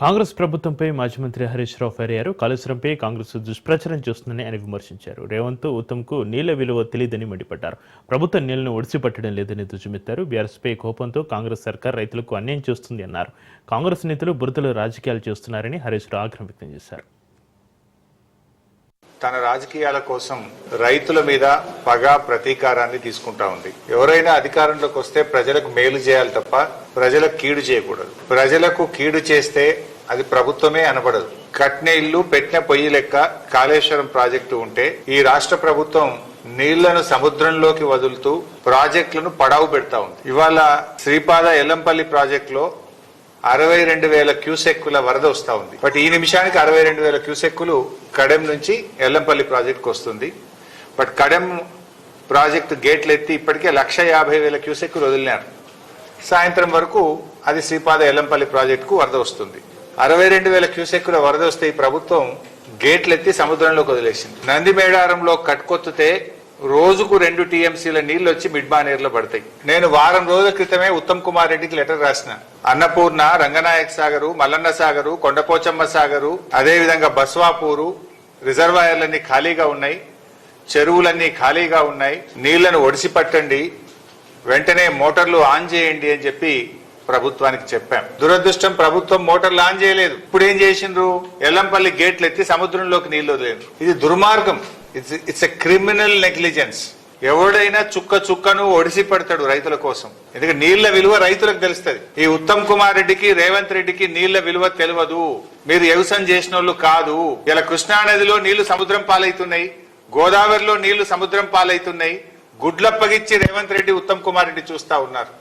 కాంగ్రెస్ ప్రభుత్వంపై మాజీ మంత్రి హరీష్ రావు ఫైరయ్యారు. కాళేశ్వరంపై కాంగ్రెస్ దుష్ప్రచారం చేస్తుందని ఆయన విమర్శించారు. రేవంత్, ఉత్తమ్కు నీళ్ల విలువ తెలియదని మండిపడ్డారు. ప్రభుత్వం నీళ్లను ఒడిసిపట్టడం లేదని దుజ్జుమెత్తారు. బీఆర్ఎస్పై కోపంతో కాంగ్రెస్ సర్కార్ రైతులకు అన్యాయం చేస్తుంది అన్నారు. కాంగ్రెస్ నేతలు బురదలో రాజకీయాలు చేస్తున్నారని హరీష్ రావు ఆగ్రహం వ్యక్తం చేశారు. తన రాజకీయాల కోసం రైతుల మీద పగ ప్రతీకారాన్ని తీసుకుంటా ఉంది. ఎవరైనా అధికారంలోకి వస్తే ప్రజలకు మేలు చేయాలి తప్ప ప్రజలకు కీడు చేయకూడదు. ప్రజలకు కీడు చేస్తే అది ప్రభుత్వమే అనబడదు. కట్టిన ఇల్లు పెట్టిన పొయ్యి లెక్క కాళేశ్వరం ప్రాజెక్టు ఉంటే ఈ రాష్ట్ర ప్రభుత్వం నీళ్లను సముద్రంలోకి వదులుతూ ప్రాజెక్టులను పడావు పెడతా ఉంది. ఇవాళ శ్రీపాద ఎల్లంపల్లి ప్రాజెక్టులో 62,000 క్యూసెక్కుల వరద వస్తా ఉంది. బట్ ఈ నిమిషానికి 62,000 క్యూసెక్కులు కడెం నుంచి ఎల్లంపల్లి ప్రాజెక్టుకు వస్తుంది. బట్ కడెం ప్రాజెక్టు గేట్లు ఎత్తి ఇప్పటికే 150,000 క్యూసెక్కులు వదిలినారు. సాయంత్రం వరకు అది శ్రీపాద ఎల్లంపల్లి ప్రాజెక్టుకు వరద వస్తుంది. 62,000 క్యూసెక్కుల వరద వస్తే ఈ ప్రభుత్వం గేట్లు ఎత్తి సముద్రంలోకి వదిలేసింది. నందిమేడారంలో కట్కొత్తితే రోజుకు 2 టీఎంసీల నీళ్లు వచ్చి మిడ్మానేరులో పడతాయి. నేను వారం రోజుల క్రితమే ఉత్తమ్ కుమార్ రెడ్డికి లెటర్ రాసిన. అన్నపూర్ణ, రంగనాయక్ సాగరు, మల్లన్న సాగరు, కొండపోచమ్మ సాగరు, అదేవిధంగా బస్వాపూరు రిజర్వాయర్లన్నీ ఖాళీగా ఉన్నాయి, చెరువులన్నీ ఖాళీగా ఉన్నాయి. నీళ్లను ఒడిసి పట్టండి, వెంటనే మోటార్లు ఆన్ చేయండి అని చెప్పి ప్రభుత్వానికి చెప్పాం. దురదృష్టం ప్రభుత్వం మోటార్లు ఆన్ చేయలేదు. ఇప్పుడు ఏం చేసిండ్రు? ఎల్లంపల్లి గేట్లు ఎత్తి సముద్రంలోకి నీళ్లు వదిలేదు. ఇది దుర్మార్గం. It's a criminal negligence. ఎవడైనా చుక్కను ఒడిసి పడతాడు రైతుల కోసం. ఎందుకంటే నీళ్ల విలువ రైతులకు తెలుస్తుంది. ఈ ఉత్తమ్ కుమార్ రెడ్డికి, రేవంత్ రెడ్డికి నీళ్ల విలువ తెలియదు. మీరు వ్యవసాయం చేసిన వాళ్ళు కాదు. ఇలా కృష్ణానదిలో నీళ్లు సముద్రం పాలవుతున్నాయి, గోదావరిలో నీళ్లు సముద్రం పాలవుతున్నాయి. గుడ్లప్పగిచ్చి రేవంత్ రెడ్డి, ఉత్తమ్ కుమార్ రెడ్డి చూస్తా ఉన్నారు.